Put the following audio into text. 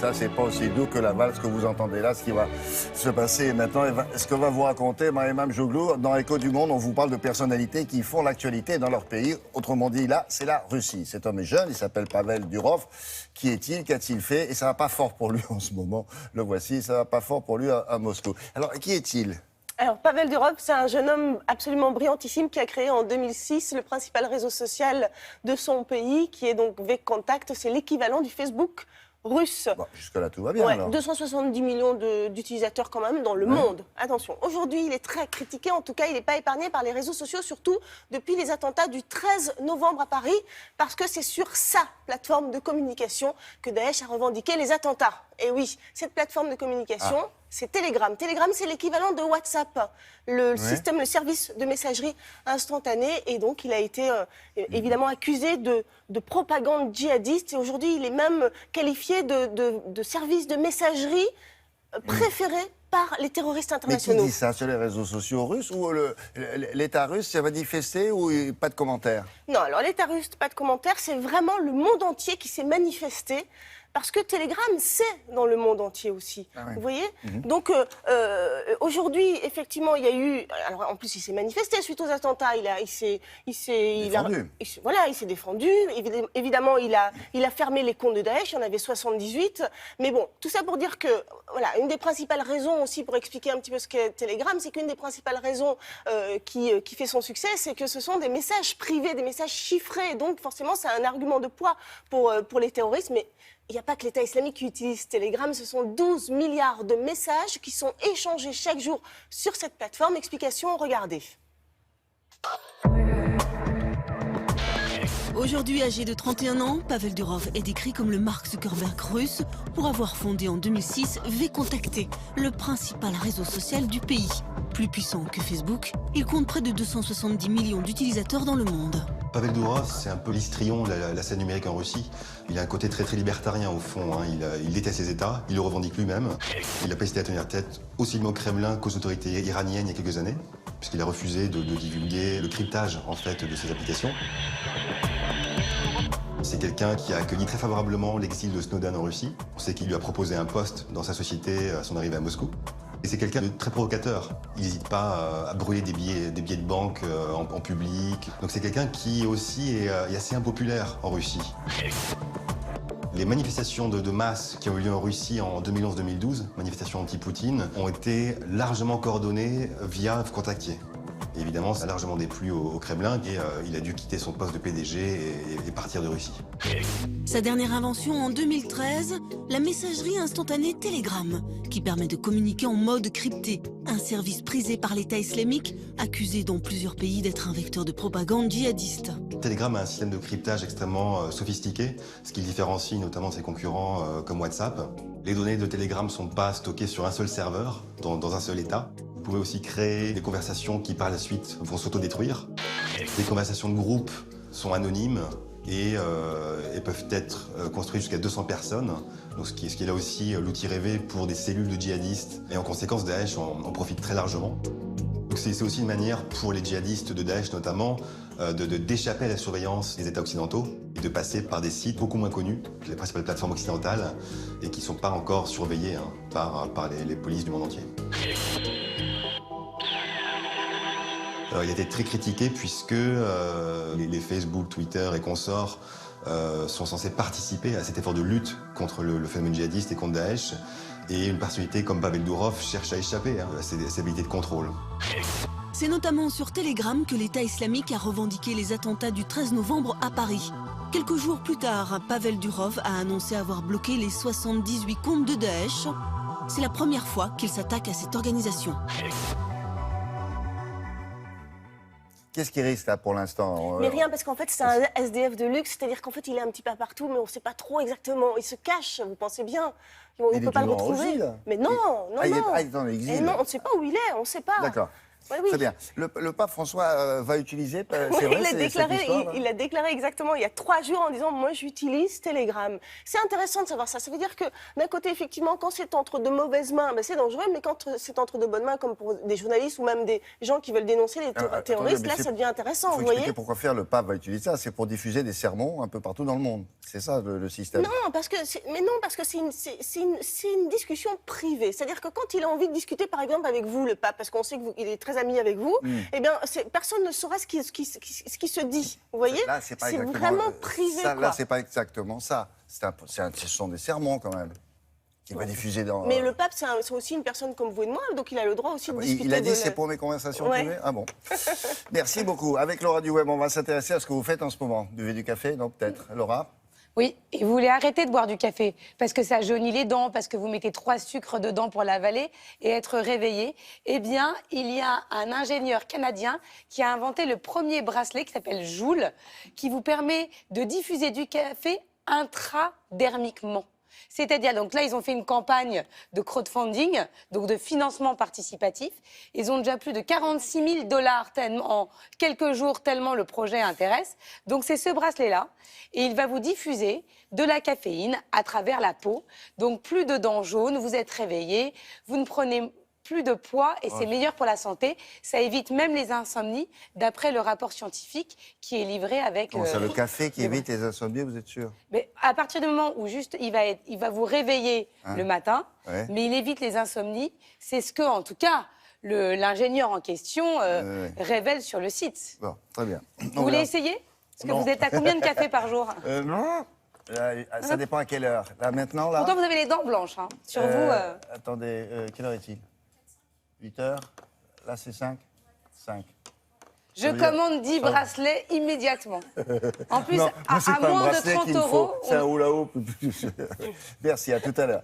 ça, c'est pas aussi doux que la valse que vous entendez là, ce qui va se passer maintenant. Ce que va vous raconter Mariam Joglou, dans Écho du Monde, on vous parle de personnalités qui font l'actualité dans leur pays. Autrement dit, là, c'est la Russie. Cet homme est jeune, il s'appelle Pavel Durov. Qui est-il? Qu'a-t-il fait? Et ça va pas fort pour lui en ce moment. Le voici, ça va pas fort pour lui à Moscou. Alors, qui est-il? Alors, Pavel Durov, c'est un jeune homme absolument brillantissime qui a créé en 2006 le principal réseau social de son pays, qui est donc VKontakte. C'est l'équivalent du Facebook russe. Bon, jusque-là, tout va bien, alors. 270 millions d'utilisateurs quand même dans le monde. Attention, aujourd'hui, il est très critiqué. En tout cas, il n'est pas épargné par les réseaux sociaux, surtout depuis les attentats du 13 novembre à Paris, parce que c'est sur sa plateforme de communication que Daesh a revendiqué les attentats. Et oui, cette plateforme de communication, c'est Telegram. Telegram, c'est l'équivalent de WhatsApp, le système, le service de messagerie instantanée. Et donc, il a été évidemment accusé de propagande djihadiste. Et aujourd'hui, il est même qualifié de service de messagerie préféré par les terroristes internationaux. Mais qui dit ça sur les réseaux sociaux russes ou l'État russe s'est manifesté ou pas de commentaires? Non, alors l'État russe, pas de commentaires. C'est vraiment le monde entier qui s'est manifesté. Parce que Telegram, c'est dans le monde entier aussi. Vous voyez? Donc, aujourd'hui, effectivement, il y a eu... Alors, en plus, il s'est manifesté suite aux attentats. Il s'est défendu. Évidemment, il a fermé les comptes de Daesh. Il y en avait 78. Mais bon, tout ça pour dire que, voilà, une des principales raisons aussi, pour expliquer un petit peu ce qu'est Telegram, c'est qu'une des principales raisons qui fait son succès, c'est que ce sont des messages privés, des messages chiffrés. Donc, forcément, c'est un argument de poids pour les terroristes. Mais il n'y a pas que l'État islamique qui utilise Telegram, ce sont 12 milliards de messages qui sont échangés chaque jour sur cette plateforme. Explication, regardez. Aujourd'hui âgé de 31 ans, Pavel Durov est décrit comme le Mark Zuckerberg russe pour avoir fondé en 2006 VKontakte, le principal réseau social du pays. Plus puissant que Facebook, il compte près de 270 millions d'utilisateurs dans le monde. Pavel Durov, c'est un peu l'histrion de la scène numérique en Russie. Il a un côté très libertarien au fond. Il déteste les États, il le revendique lui-même. Il n'a pas hésité à tenir tête aussi bien au Kremlin qu'aux autorités iraniennes il y a quelques années, puisqu'il a refusé de divulguer le cryptage en fait de ses applications. C'est quelqu'un qui a accueilli très favorablement l'exil de Snowden en Russie. On sait qu'il lui a proposé un poste dans sa société à son arrivée à Moscou. Et c'est quelqu'un de très provocateur. Il n'hésite pas à brûler des billets de banque en public. Donc c'est quelqu'un qui aussi est assez impopulaire en Russie. Les manifestations de masse qui ont eu lieu en Russie en 2011-2012, manifestations anti-Poutine, ont été largement coordonnées via VKontakte. Évidemment, ça a largement déplu au Kremlin et il a dû quitter son poste de PDG et partir de Russie. Sa dernière invention en 2013, la messagerie instantanée Telegram, qui permet de communiquer en mode crypté, un service prisé par l'État islamique, accusé dans plusieurs pays d'être un vecteur de propagande djihadiste. Telegram a un système de cryptage extrêmement sophistiqué, ce qui le différencie notamment de ses concurrents comme WhatsApp. Les données de Telegram ne sont pas stockées sur un seul serveur, dans un seul État. Vous pouvez aussi créer des conversations qui par la suite vont s'autodétruire. Les conversations de groupe sont anonymes et peuvent être construites jusqu'à 200 personnes. Donc ce qui est là aussi l'outil rêvé pour des cellules de djihadistes. Et en conséquence, Daesh en profite très largement. Donc c'est aussi une manière pour les djihadistes de Daesh notamment d'échapper à la surveillance des États occidentaux et de passer par des sites beaucoup moins connus que les principales plateformes occidentales et qui ne sont pas encore surveillés par les polices du monde entier. Il a été très critiqué puisque les Facebook, Twitter et consorts sont censés participer à cet effort de lutte contre le phénomène djihadiste et contre Daesh. Et une personnalité comme Pavel Durov cherche à échapper à ses habilités de contrôle. C'est notamment sur Telegram que l'État islamique a revendiqué les attentats du 13 novembre à Paris. Quelques jours plus tard, Pavel Durov a annoncé avoir bloqué les 78 comptes de Daesh. C'est la première fois qu'il s'attaque à cette organisation. Qu'est-ce qui risque là pour l'instant? Mais rien, parce qu'en fait c'est un SDF de luxe, c'est-à-dire qu'en fait il est un petit peu partout, mais on ne sait pas trop exactement. Il se cache, vous pensez bien. On ne peut pas le retrouver. Mais non, non, non. Il est en exil. Et non, on ne sait pas où il est, on ne sait pas. D'accord. Ouais, oui. Très bien. Le pape François va utiliser, c'est vrai, Il a déclaré exactement il y a 3 jours en disant « moi j'utilise Telegram ». C'est intéressant de savoir ça. Ça veut dire que d'un côté, effectivement, quand c'est entre de mauvaises mains, ben, c'est dangereux, mais quand c'est entre de bonnes mains, comme pour des journalistes ou même des gens qui veulent dénoncer les terroristes, là ça devient intéressant, vous vous voyez. voyez. Pourquoi faire le pape va utiliser ça? C'est pour diffuser des sermons un peu partout dans le monde. C'est ça le système. Non, parce que c'est une discussion privée. C'est-à-dire que quand il a envie de discuter, par exemple, avec vous, le pape, parce qu'on sait qu'il est très ami avec vous, eh bien, personne ne saura ce qui se dit. Vous voyez? Là, c'est vraiment privé. Ça, quoi. là, c'est pas exactement ça. Ce sont des sermons quand même qu'il va diffuser dans. Mais le pape, c'est aussi une personne comme vous et moi, donc il a le droit aussi de discuter. Il a dit c'est pour mes conversations privées. Ah bon. Merci beaucoup. Avec Laura du Web, on va s'intéresser à ce que vous faites en ce moment. Buvez du café, non peut-être, Laura? Oui, et vous voulez arrêter de boire du café parce que ça jaunit les dents, parce que vous mettez 3 sucres dedans pour l'avaler et être réveillé. Eh bien, il y a un ingénieur canadien qui a inventé le premier bracelet qui s'appelle Joule, qui vous permet de diffuser du café intradermiquement. C'est-à-dire, donc là, ils ont fait une campagne de crowdfunding, donc de financement participatif. Ils ont déjà plus de 46 000 $ en quelques jours, tellement le projet intéresse. Donc c'est ce bracelet-là, et il va vous diffuser de la caféine à travers la peau. Donc plus de dents jaunes, vous êtes réveillé, vous ne prenez plus de poids et c'est meilleur pour la santé. Ça évite même les insomnies, d'après le rapport scientifique qui est livré avec... C'est le café qui évite les insomnies, vous êtes sûr? Mais à partir du moment où juste il va vous réveiller le matin, mais il évite les insomnies, c'est ce que, en tout cas, l'ingénieur en question révèle sur le site. Bon, très bien. Vous voulez essayer? Parce que vous êtes à combien de cafés par jour? Non. Ça dépend à quelle heure. Là, maintenant, là. Pourtant, vous avez les dents blanches. Hein. Sur vous. Attendez, quelle heure est-il? 8 heures. Là, c'est 5. 5. Je commande 10 bracelets immédiatement. En plus, non, à moins de 30 €. C'est un hula hoop. Merci, à tout à l'heure.